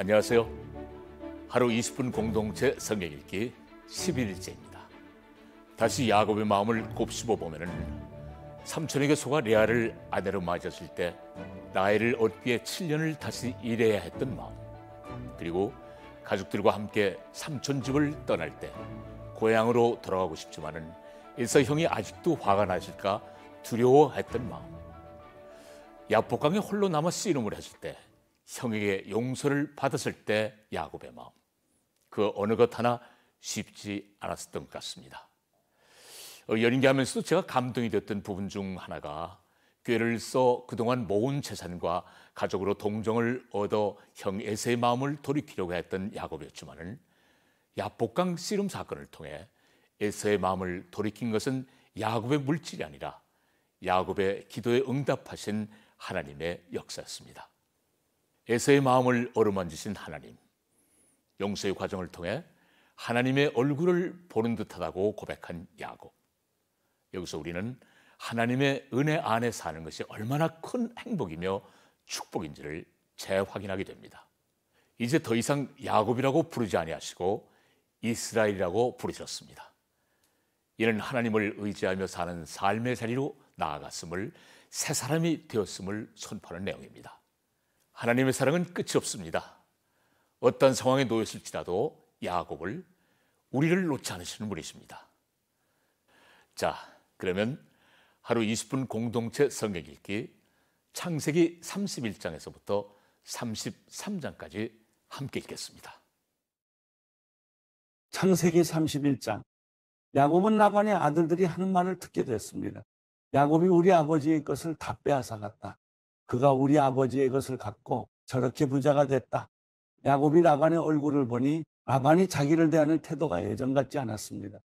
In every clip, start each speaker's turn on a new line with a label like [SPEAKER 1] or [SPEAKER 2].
[SPEAKER 1] 안녕하세요. 하루 20분 공동체 성경 읽기 11일째입니다. 다시 야곱의 마음을 곱씹어 보면은 삼촌에게 속아 레아를 아내로 맞았을 때 라헬을 얻기에 7년을 다시 일해야 했던 마음, 그리고 가족들과 함께 삼촌 집을 떠날 때 고향으로 돌아가고 싶지만은 에서 형이 아직도 화가 나실까 두려워했던 마음, 야복강에 홀로 남아 씨름을 했을 때 형에게 용서를 받았을 때 야곱의 마음, 그 어느 것 하나 쉽지 않았었던 것 같습니다. 연기하면서도 제가 감동이 됐던 부분 중 하나가 꾀를 써 그동안 모은 재산과 가족으로 동정을 얻어 형 에서의 마음을 돌이키려고 했던 야곱이었지만은 야복강 씨름 사건을 통해 에서의 마음을 돌이킨 것은 야곱의 물질이 아니라 야곱의 기도에 응답하신 하나님의 역사였습니다. 에서의 마음을 어루만지신 하나님, 용서의 과정을 통해 하나님의 얼굴을 보는 듯하다고 고백한 야곱. 여기서 우리는 하나님의 은혜 안에 사는 것이 얼마나 큰 행복이며 축복인지를 재확인하게 됩니다. 이제 더 이상 야곱이라고 부르지 아니하시고 이스라엘이라고 부르셨습니다. 이는 하나님을 의지하며 사는 삶의 자리로 나아갔음을, 새 사람이 되었음을 선포하는 내용입니다. 하나님의 사랑은 끝이 없습니다. 어떤 상황에 놓였을지라도 야곱을, 우리를 놓지 않으시는 분이십니다. 자, 그러면 하루 20분 공동체 성경 읽기 창세기 31장에서부터 33장까지 함께 읽겠습니다.
[SPEAKER 2] 창세기 31장. 야곱은 라반의 아들들이 하는 말을 듣게 됐습니다. 야곱이 우리 아버지의 것을 다 빼앗아갔다. 그가 우리 아버지의 것을 갖고 저렇게 부자가 됐다. 야곱이 라반의 얼굴을 보니 라반이 자기를 대하는 태도가 예전 같지 않았습니다.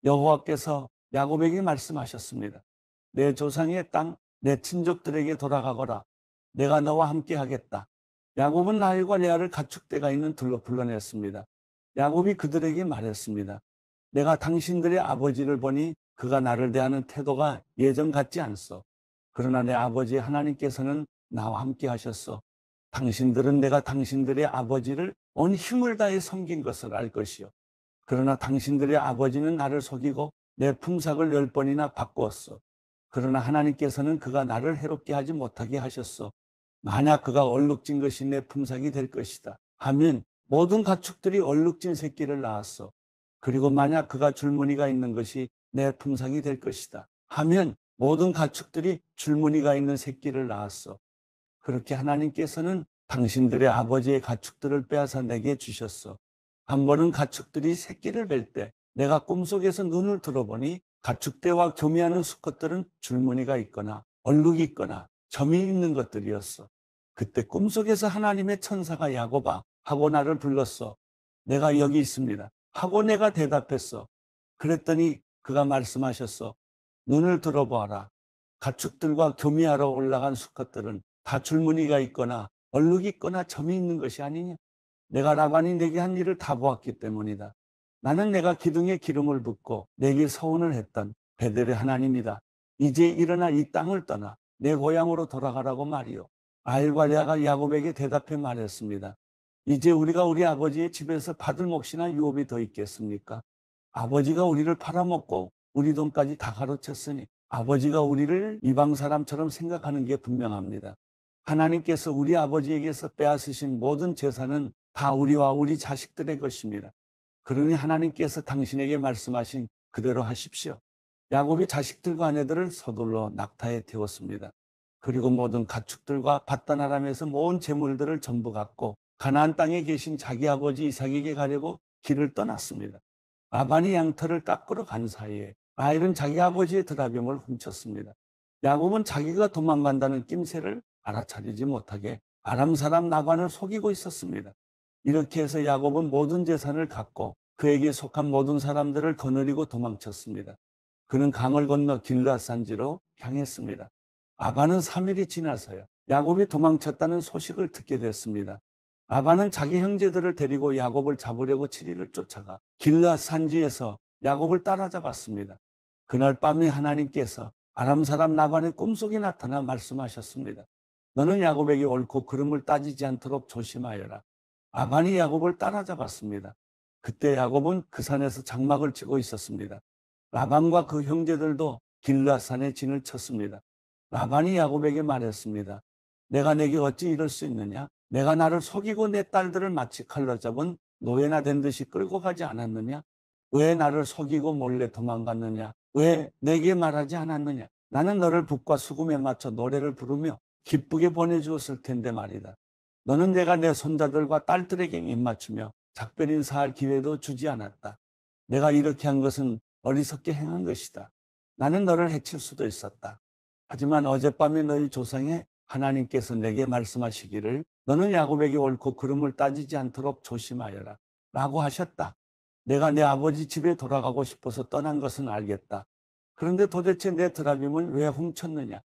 [SPEAKER 2] 여호와께서 야곱에게 말씀하셨습니다. 내 조상의 땅, 내 친족들에게 돌아가거라. 내가 너와 함께 하겠다. 야곱은 라헬과 레아를 가축대가 있는 들로 불러냈습니다. 야곱이 그들에게 말했습니다. 내가 당신들의 아버지를 보니 그가 나를 대하는 태도가 예전 같지 않소. 그러나 내 아버지 하나님께서는 나와 함께 하셨소. 당신들은 내가 당신들의 아버지를 온 힘을 다해 섬긴 것을 알 것이요. 그러나 당신들의 아버지는 나를 속이고 내 품삯을 10번이나 바꾸었소. 그러나 하나님께서는 그가 나를 해롭게 하지 못하게 하셨소. 만약 그가 얼룩진 것이 내 품삯이 될 것이다 하면 모든 가축들이 얼룩진 새끼를 낳았소. 그리고 만약 그가 줄무늬가 있는 것이 내 품삯이 될 것이다 하면 모든 가축들이 줄무늬가 있는 새끼를 낳았소. 그렇게 하나님께서는 당신들의 아버지의 가축들을 빼앗아 내게 주셨소. 한 번은 가축들이 새끼를 뵐 때 내가 꿈속에서 눈을 들어보니 가축대와 교미하는 수컷들은 줄무늬가 있거나 얼룩이 있거나 점이 있는 것들이었어. 그때 꿈속에서 하나님의 천사가 야곱아 하고 나를 불렀어. 내가 여기 있습니다 하고 내가 대답했어. 그랬더니 그가 말씀하셨어. 눈을 들어보아라. 가축들과 교미하러 올라간 수컷들은 다 줄무늬가 있거나 얼룩이 있거나 점이 있는 것이 아니냐. 내가 라반이 내게 한 일을 다 보았기 때문이다. 나는 내가 기둥에 기름을 붓고 내게 서원을 했던 베델의 하나님이다. 이제 일어나 이 땅을 떠나 내 고향으로 돌아가라고 말이요. 라헬과 레아가 야곱에게 대답해 말했습니다. 이제 우리가 우리 아버지의 집에서 받을 몫이나 유업이 더 있겠습니까? 아버지가 우리를 팔아먹고 우리 돈까지 다 가로챘으니 아버지가 우리를 이방 사람처럼 생각하는 게 분명합니다. 하나님께서 우리 아버지에게서 빼앗으신 모든 재산은 다 우리와 우리 자식들의 것입니다. 그러니 하나님께서 당신에게 말씀하신 그대로 하십시오. 야곱이 자식들과 아내들을 서둘러 낙타에 태웠습니다. 그리고 모든 가축들과 밧단 아람에서 모은 재물들을 전부 갖고 가나안 땅에 계신 자기 아버지 이삭에게 가려고 길을 떠났습니다. 라반이 양털을 깎으러 간 사이에 라헬은 자기 아버지의 드라병을 훔쳤습니다. 야곱은 자기가 도망간다는 낌새를 알아차리지 못하게 아람 사람 라반을 속이고 있었습니다. 이렇게 해서 야곱은 모든 재산을 갖고 그에게 속한 모든 사람들을 거느리고 도망쳤습니다. 그는 강을 건너 길앗 산지로 향했습니다. 라반은 3일이 지나서야 야곱이 도망쳤다는 소식을 듣게 됐습니다. 라반은 자기 형제들을 데리고 야곱을 잡으려고 7일을 쫓아가 길앗 산지에서 야곱을 따라잡았습니다. 그날 밤에 하나님께서 아람 사람 라반의 꿈속에 나타나 말씀하셨습니다. 너는 야곱에게 옳고 그름을 따지지 않도록 조심하여라. 라반이 야곱을 따라잡았습니다. 그때 야곱은 그 산에서 장막을 치고 있었습니다. 라반과 그 형제들도 길앗산에 진을 쳤습니다. 라반이 야곱에게 말했습니다. 내가 내게 어찌 이럴 수 있느냐? 내가 나를 속이고 내 딸들을 마치 칼로 잡은 노예나 된 듯이 끌고 가지 않았느냐? 왜 나를 속이고 몰래 도망갔느냐? 왜 내게 말하지 않았느냐? 나는 너를 북과 수금에 맞춰 노래를 부르며 기쁘게 보내주었을 텐데 말이다. 너는 내가 내 손자들과 딸들에게 입맞추며 작별 인사할 기회도 주지 않았다. 내가 이렇게 한 것은 어리석게 행한 것이다. 나는 너를 해칠 수도 있었다. 하지만 어젯밤에 너희 조상의 하나님께서 내게 말씀하시기를 너는 야곱에게 옳고 그름을 따지지 않도록 조심하여라 라고 하셨다. 내가 내 아버지 집에 돌아가고 싶어서 떠난 것은 알겠다. 그런데 도대체 내 드라빔을 왜 훔쳤느냐?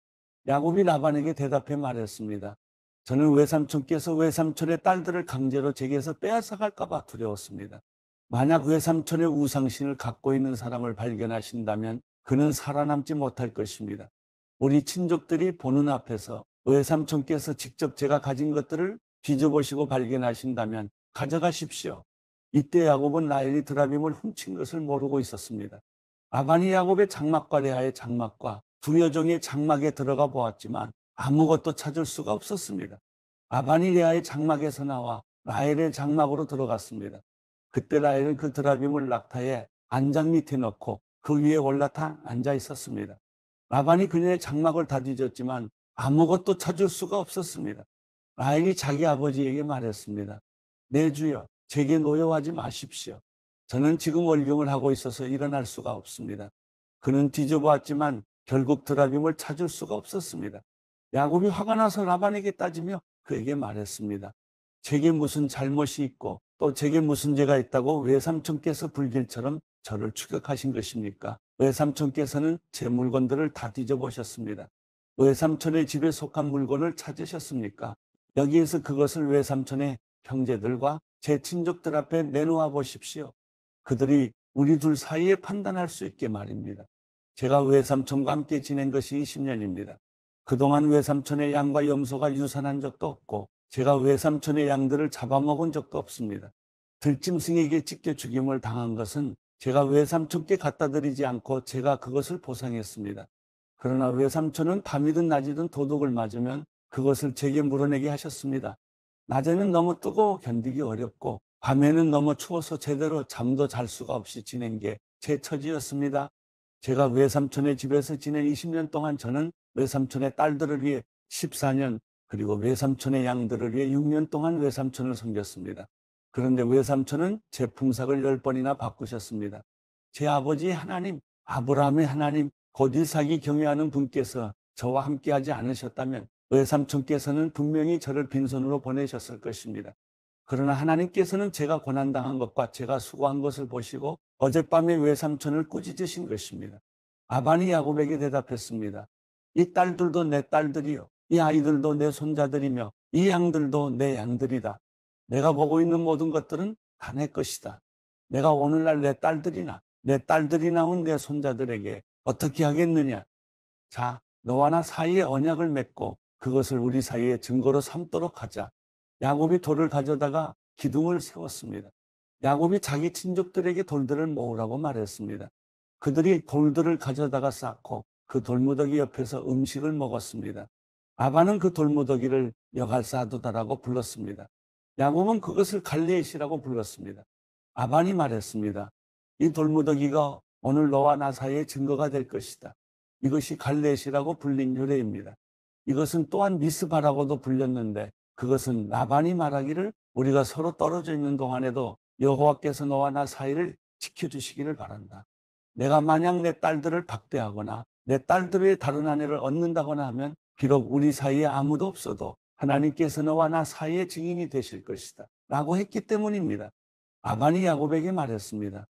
[SPEAKER 2] 야곱이 라반에게 대답해 말했습니다. 저는 외삼촌께서 외삼촌의 딸들을 강제로 제게서 빼앗아갈까 봐 두려웠습니다. 만약 외삼촌의 우상신을 갖고 있는 사람을 발견하신다면 그는 살아남지 못할 것입니다. 우리 친족들이 보는 앞에서 외삼촌께서 직접 제가 가진 것들을 뒤져보시고 발견하신다면 가져가십시오. 이때 야곱은 라헬이 드라빔을 훔친 것을 모르고 있었습니다. 라반이 야곱의 장막과 레아의 장막과 두 여종의 장막에 들어가 보았지만 아무것도 찾을 수가 없었습니다. 라반이 레아의 장막에서 나와 라헬의 장막으로 들어갔습니다. 그때 라헬은 그 드라빔을 낙타에 안장 밑에 넣고 그 위에 올라타 앉아 있었습니다. 라반이 그녀의 장막을 다 뒤졌지만 아무것도 찾을 수가 없었습니다. 라헬이 자기 아버지에게 말했습니다. 내 주여, 제게 노여워하지 마십시오. 저는 지금 월경을 하고 있어서 일어날 수가 없습니다. 그는 뒤져보았지만 결국 드라빔을 찾을 수가 없었습니다. 야곱이 화가 나서 라반에게 따지며 그에게 말했습니다. 제게 무슨 잘못이 있고 또 제게 무슨 죄가 있다고 외삼촌께서 불길처럼 저를 추격하신 것입니까? 외삼촌께서는 제 물건들을 다 뒤져보셨습니다. 외삼촌의 집에 속한 물건을 찾으셨습니까? 여기에서 그것을 외삼촌의 형제들과 제 친족들 앞에 내놓아 보십시오. 그들이 우리 둘 사이에 판단할 수 있게 말입니다. 제가 외삼촌과 함께 지낸 것이 20년입니다. 그동안 외삼촌의 양과 염소가 유산한 적도 없고 제가 외삼촌의 양들을 잡아먹은 적도 없습니다. 들짐승에게 찢겨 죽임을 당한 것은 제가 외삼촌께 갖다 드리지 않고 제가 그것을 보상했습니다. 그러나 외삼촌은 밤이든 낮이든 도둑을 맞으면 그것을 제게 물어내게 하셨습니다. 낮에는 너무 뜨거워 견디기 어렵고 밤에는 너무 추워서 제대로 잠도 잘 수가 없이 지낸 게 제 처지였습니다. 제가 외삼촌의 집에서 지낸 20년 동안 저는 외삼촌의 딸들을 위해 14년 그리고 외삼촌의 양들을 위해 6년 동안 외삼촌을 섬겼습니다. 그런데 외삼촌은 제 품삯을 10번이나 바꾸셨습니다. 제 아버지 하나님, 아브라함의 하나님, 곧 이삭이 경외하는 분께서 저와 함께하지 않으셨다면 외삼촌께서는 분명히 저를 빈손으로 보내셨을 것입니다. 그러나 하나님께서는 제가 고난당한 것과 제가 수고한 것을 보시고 어젯밤에 외삼촌을 꾸짖으신 것입니다. 라반이 야곱에게 대답했습니다. 이 딸들도 내 딸들이요. 이 아이들도 내 손자들이며 이 양들도 내 양들이다. 내가 보고 있는 모든 것들은 다 내 것이다. 내가 오늘날 내 딸들이 낳은 내 손자들에게 어떻게 하겠느냐. 자, 너와 나 사이에 언약을 맺고 그것을 우리 사이에 증거로 삼도록 하자. 야곱이 돌을 가져다가 기둥을 세웠습니다. 야곱이 자기 친족들에게 돌들을 모으라고 말했습니다. 그들이 돌들을 가져다가 쌓고 그 돌무더기 옆에서 음식을 먹었습니다. 라반은 그 돌무더기를 여갈사두다라고 불렀습니다. 야곱은 그것을 갈레앗이라고 불렀습니다. 라반이 말했습니다. 이 돌무더기가 오늘 너와 나 사이의 증거가 될 것이다. 이것이 갈레앗이라고 불린 유래입니다. 이것은 또한 미스바라고도 불렸는데 그것은 라반이 말하기를 우리가 서로 떨어져 있는 동안에도 여호와께서 너와 나 사이를 지켜주시기를 바란다. 내가 만약 내 딸들을 박대하거나 내 딸들의 다른 아내를 얻는다거나 하면 비록 우리 사이에 아무도 없어도 하나님께서 너와 나 사이의 증인이 되실 것이다 라고 했기 때문입니다. 라반이 야곱에게 말했습니다.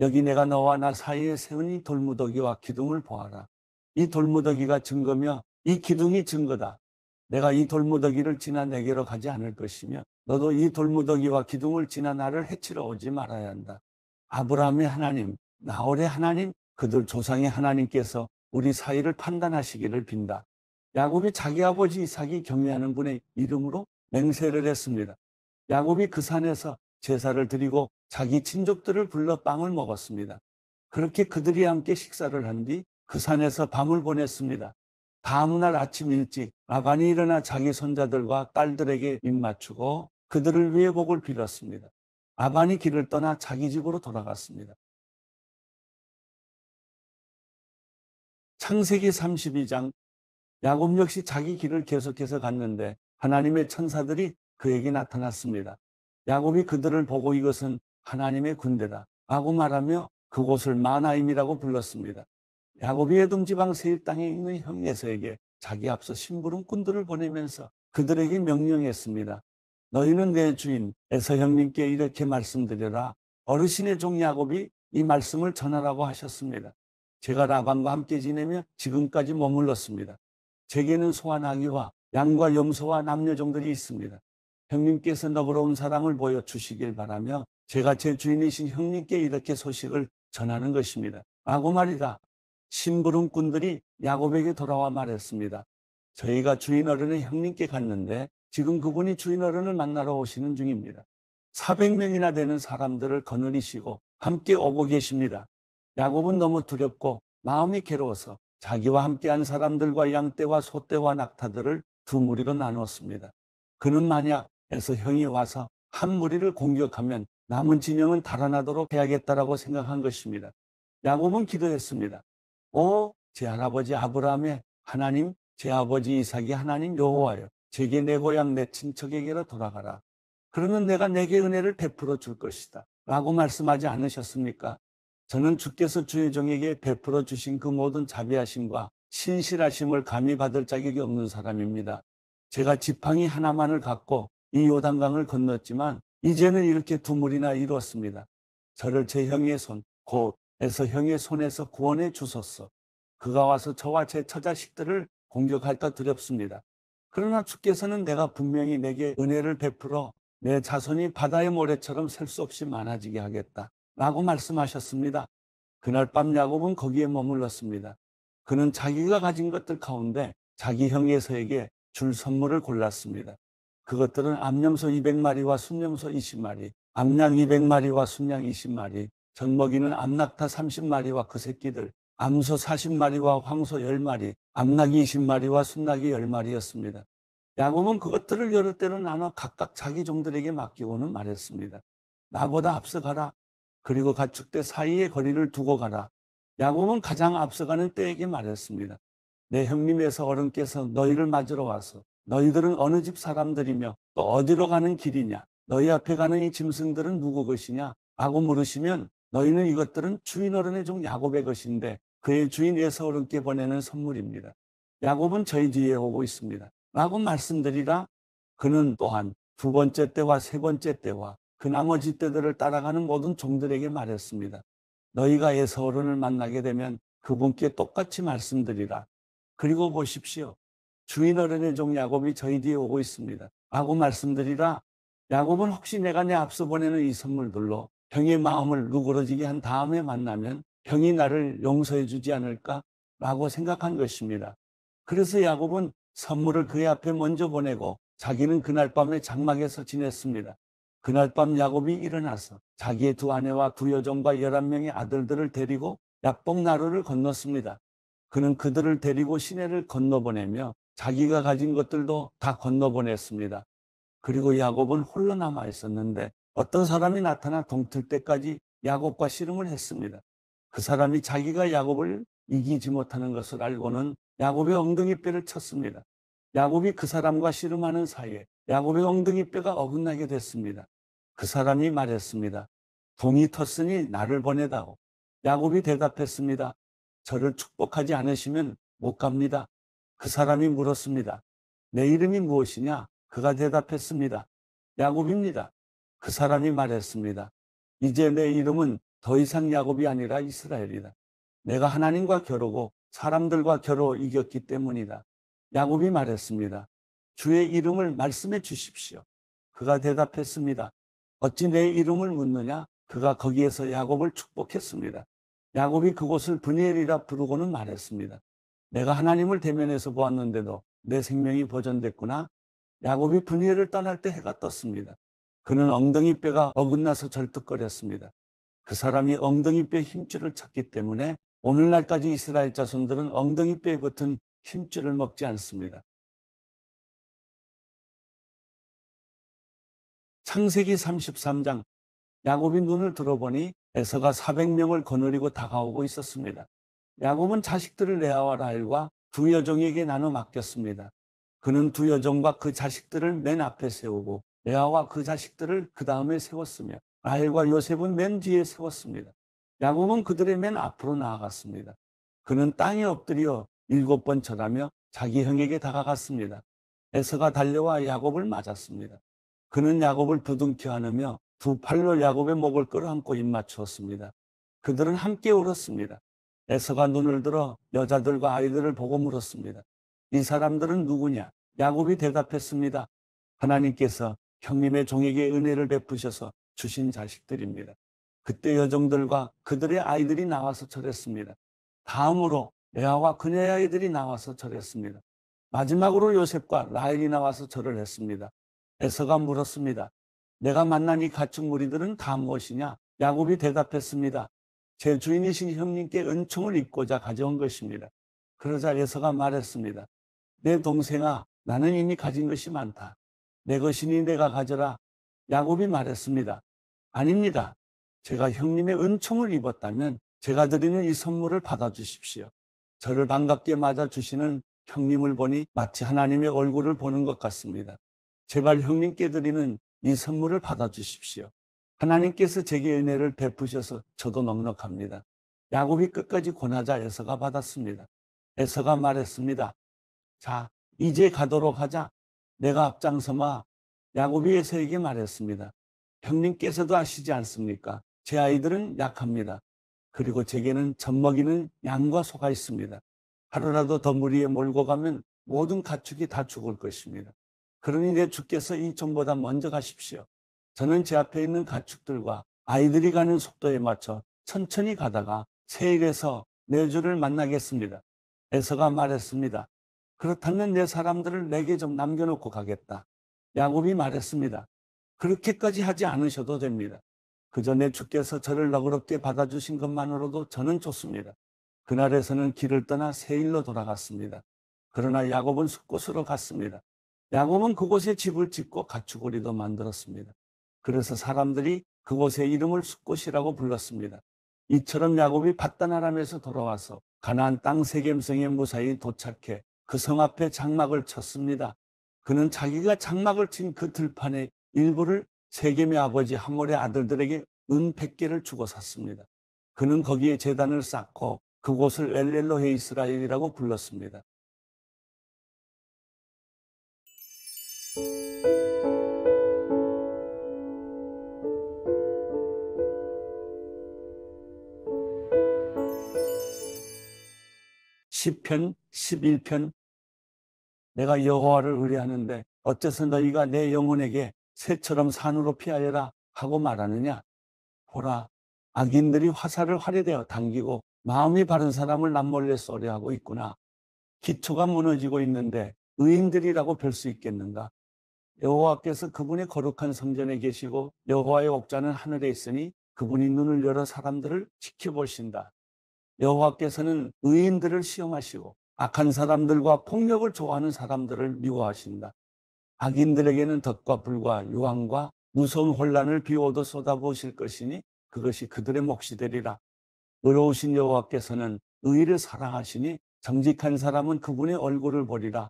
[SPEAKER 2] 여기 내가 너와 나 사이에 세운 이 돌무더기와 기둥을 보아라. 이 돌무더기가 증거며 이 기둥이 증거다. 내가 이 돌무더기를 지나 내게로 가지 않을 것이며 너도 이 돌무더기와 기둥을 지나 나를 해치러 오지 말아야 한다. 아브라함의 하나님, 나홀의 하나님, 그들 조상의 하나님께서 우리 사이를 판단하시기를 빈다. 야곱이 자기 아버지 이삭이 경외하는 분의 이름으로 맹세를 했습니다. 야곱이 그 산에서 제사를 드리고 자기 친족들을 불러 빵을 먹었습니다. 그렇게 그들이 함께 식사를 한 뒤 그 산에서 밤을 보냈습니다. 다음날 아침 일찍 라반이 일어나 자기 손자들과 딸들에게 입맞추고 그들을 위해 복을 빌었습니다. 라반이 길을 떠나 자기 집으로 돌아갔습니다. 창세기 32장, 야곱 역시 자기 길을 계속해서 갔는데 하나님의 천사들이 그에게 나타났습니다. 야곱이 그들을 보고 이것은 하나님의 군대다 라고 말하며 그곳을 마나임이라고 불렀습니다. 야곱이 에돔 지방 세일 땅에 있는 형 에서에게 자기 앞서 심부름꾼들을 보내면서 그들에게 명령했습니다. 너희는 내 주인 에서 형님께 이렇게 말씀드려라. 어르신의 종 야곱이 이 말씀을 전하라고 하셨습니다. 제가 라반과 함께 지내며 지금까지 머물렀습니다. 제게는 소와 나귀와 양과 염소와 남녀종들이 있습니다. 형님께서 너그러운 사랑을 보여주시길 바라며 제가 제 주인이신 형님께 이렇게 소식을 전하는 것입니다. 라고 말이다. 심부름꾼들이 야곱에게 돌아와 말했습니다. 저희가 주인 어른의 형님께 갔는데 지금 그분이 주인 어른을 만나러 오시는 중입니다. 400명이나 되는 사람들을 거느리시고 함께 오고 계십니다. 야곱은 너무 두렵고 마음이 괴로워서 자기와 함께한 사람들과 양떼와 소떼와 낙타들을 두 무리로 나누었습니다. 그는 만약 에서 형이 와서 한 무리를 공격하면 남은 진영은 달아나도록 해야겠다라고 생각한 것입니다. 야곱은 기도했습니다. 오, 제 할아버지 아브라함의 하나님, 제 아버지 이삭의 하나님 여호와여, 제게 내 고향 내 친척에게로 돌아가라. 그러면 내가 내게 은혜를 베풀어 줄 것이다 라고 말씀하지 않으셨습니까? 저는 주께서 주의 종에게 베풀어 주신 그 모든 자비하심과 신실하심을 감히 받을 자격이 없는 사람입니다. 제가 지팡이 하나만을 갖고 이 요단강을 건넜지만 이제는 이렇게 두 무리나 이루었습니다. 저를 제 형의 손, 곧 에서 형의 손에서 구원해 주소서. 그가 와서 저와 제 처자식들을 공격할까 두렵습니다. 그러나 주께서는 내가 분명히 내게 은혜를 베풀어 내 자손이 바다의 모래처럼 셀 수 없이 많아지게 하겠다 라고 말씀하셨습니다. 그날 밤 야곱은 거기에 머물렀습니다. 그는 자기가 가진 것들 가운데 자기 형 에서에게 줄 선물을 골랐습니다. 그것들은 암염소 200마리와 순염소 20마리, 암양 200마리와 순양 20마리, 젖먹이는 암낙타 30마리와 그 새끼들, 암소 40마리와 황소 10마리, 암낙이 20마리와 순낙이 10마리였습니다. 야곱은 그것들을 여러 때로 나눠 각각 자기 종들에게 맡기고는 말했습니다. 나보다 앞서가라. 그리고 가축대 사이에 거리를 두고 가라. 야곱은 가장 앞서가는 때에게 말했습니다. 내 형님에서 어른께서 너희를 맞으러 와서 너희들은 어느 집 사람들이며 또 어디로 가는 길이냐? 너희 앞에 가는 이 짐승들은 누구 것이냐? 라고 물으시면 너희는 이것들은 주인 어른의 종 야곱의 것인데 그의 주인 에서 어른께 보내는 선물입니다. 야곱은 저희 뒤에 오고 있습니다. 라고 말씀드리라. 그는 또한 두 번째 때와 세 번째 때와 그 나머지 때들을 따라가는 모든 종들에게 말했습니다. 너희가 에서 어른을 만나게 되면 그분께 똑같이 말씀드리라. 그리고 보십시오. 주인 어른의 종 야곱이 저희 뒤에 오고 있습니다. 라고 말씀드리라. 야곱은 혹시 내가 내 앞서 보내는 이 선물들로 형의 마음을 누그러지게 한 다음에 만나면 형이 나를 용서해 주지 않을까? 라고 생각한 것입니다. 그래서 야곱은 선물을 그의 앞에 먼저 보내고 자기는 그날 밤에 장막에서 지냈습니다. 그날 밤 야곱이 일어나서 자기의 두 아내와 두 여종과 11명의 아들들을 데리고 야복 나루를 건넜습니다. 그는 그들을 데리고 시내를 건너보내며 자기가 가진 것들도 다 건너보냈습니다. 그리고 야곱은 홀로 남아 있었는데 어떤 사람이 나타나 동틀 때까지 야곱과 씨름을 했습니다. 그 사람이 자기가 야곱을 이기지 못하는 것을 알고는 야곱의 엉덩이뼈를 쳤습니다. 야곱이 그 사람과 씨름하는 사이에 야곱의 엉덩이뼈가 어긋나게 됐습니다. 그 사람이 말했습니다. 동이 텄으니 나를 보내다오. 야곱이 대답했습니다. 저를 축복하지 않으시면 못 갑니다. 그 사람이 물었습니다. 내 이름이 무엇이냐? 그가 대답했습니다. 야곱입니다. 그 사람이 말했습니다. 이제 내 이름은 더 이상 야곱이 아니라 이스라엘이다. 내가 하나님과 겨루고 사람들과 겨루 이겼기 때문이다. 야곱이 말했습니다. 주의 이름을 말씀해 주십시오. 그가 대답했습니다. 어찌 내 이름을 묻느냐? 그가 거기에서 야곱을 축복했습니다. 야곱이 그곳을 브니엘이라 부르고는 말했습니다. 내가 하나님을 대면해서 보았는데도 내 생명이 보존됐구나. 야곱이 브니엘을 떠날 때 해가 떴습니다. 그는 엉덩이뼈가 어긋나서 절뚝거렸습니다. 그 사람이 엉덩이뼈 힘줄을 찾기 때문에 오늘날까지 이스라엘 자손들은 엉덩이뼈에 붙은 힘줄을 먹지 않습니다. 창세기 33장, 야곱이 눈을 들어보니 에서가 400명을 거느리고 다가오고 있었습니다. 야곱은 자식들을 레아와 라헬과 두 여종에게 나눠 맡겼습니다. 그는 두 여종과 그 자식들을 맨 앞에 세우고 레아와 그 자식들을 그 다음에 세웠으며 라헬과 요셉은 맨 뒤에 세웠습니다. 야곱은 그들의 맨 앞으로 나아갔습니다. 그는 땅에 엎드려 7번 절하며 자기 형에게 다가갔습니다. 에서가 달려와 야곱을 맞았습니다. 그는 야곱을 부둥켜 안으며 두 팔로 야곱의 목을 끌어안고 입맞추었습니다. 그들은 함께 울었습니다. 에서가 눈을 들어 여자들과 아이들을 보고 물었습니다. 이 사람들은 누구냐? 야곱이 대답했습니다. 하나님께서 형님의 종에게 은혜를 베푸셔서 주신 자식들입니다. 그때 여종들과 그들의 아이들이 나와서 절했습니다. 다음으로 레아와 그녀의 아이들이 나와서 절했습니다. 마지막으로 요셉과 라헬이 나와서 절을 했습니다. 에서가 물었습니다. 내가 만난 이 가축 무리들은 다 무엇이냐? 야곱이 대답했습니다. 제 주인이신 형님께 은총을 입고자 가져온 것입니다. 그러자 에서가 말했습니다. 내 동생아, 나는 이미 가진 것이 많다. 내 것이니 내가 가져라. 야곱이 말했습니다. 아닙니다. 제가 형님의 은총을 입었다면 제가 드리는 이 선물을 받아주십시오. 저를 반갑게 맞아주시는 형님을 보니 마치 하나님의 얼굴을 보는 것 같습니다. 제발 형님께 드리는 이 선물을 받아주십시오. 하나님께서 제게 은혜를 베푸셔서 저도 넉넉합니다. 야곱이 끝까지 권하자 에서가 받았습니다. 에서가 말했습니다. 자, 이제 가도록 하자. 내가 앞장서마. 야곱이 에서에게 말했습니다. 형님께서도 아시지 않습니까? 제 아이들은 약합니다. 그리고 제게는 젖먹이는 양과 소가 있습니다. 하루라도 더 무리에 몰고 가면 모든 가축이 다 죽을 것입니다. 그러니 내 주께서 이 종보다 먼저 가십시오. 저는 제 앞에 있는 가축들과 아이들이 가는 속도에 맞춰 천천히 가다가 세일에서 내 주를 만나겠습니다. 에서가 말했습니다. 그렇다면 내 사람들을 내게 좀 남겨놓고 가겠다. 야곱이 말했습니다. 그렇게까지 하지 않으셔도 됩니다. 그저 내 주께서 저를 너그럽게 받아주신 것만으로도 저는 좋습니다. 그날에서는 길을 떠나 세일로 돌아갔습니다. 그러나 야곱은 숫곳으로 갔습니다. 야곱은 그곳에 집을 짓고 가축고리도 만들었습니다. 그래서 사람들이 그곳의 이름을 숫곳이라고 불렀습니다. 이처럼 야곱이 밧단아람에서 돌아와서 가나안 땅 세겜성에 무사히 도착해 그 성 앞에 장막을 쳤습니다. 그는 자기가 장막을 친 그 들판의 일부를 세겜의 아버지 하몰의 아들들에게 은 100개를 주고 샀습니다. 그는 거기에 제단을 쌓고 그곳을 엘렐로헤 이스라엘이라고 불렀습니다. 시편 11편. 내가 여호와를 의뢰하는데 어째서 너희가 내 영혼에게 새처럼 산으로 피하여라 하고 말하느냐? 보라, 악인들이 화살을 활에대어 당기고 마음이 바른 사람을 남몰래 쏘려하고 있구나. 기초가 무너지고 있는데 의인들이라고 별 수 있겠는가? 여호와께서 그분의 거룩한 성전에 계시고 여호와의 옥좌는 하늘에 있으니 그분이 눈을 열어 사람들을 지켜보신다. 여호와께서는 의인들을 시험하시고 악한 사람들과 폭력을 좋아하는 사람들을 미워하신다. 악인들에게는 덫과 불과 유황과 무서운 혼란을 비오도 쏟아부으실 것이니 그것이 그들의 몫이 되리라. 의로우신 여호와께서는 의를 사랑하시니 정직한 사람은 그분의 얼굴을 보리라.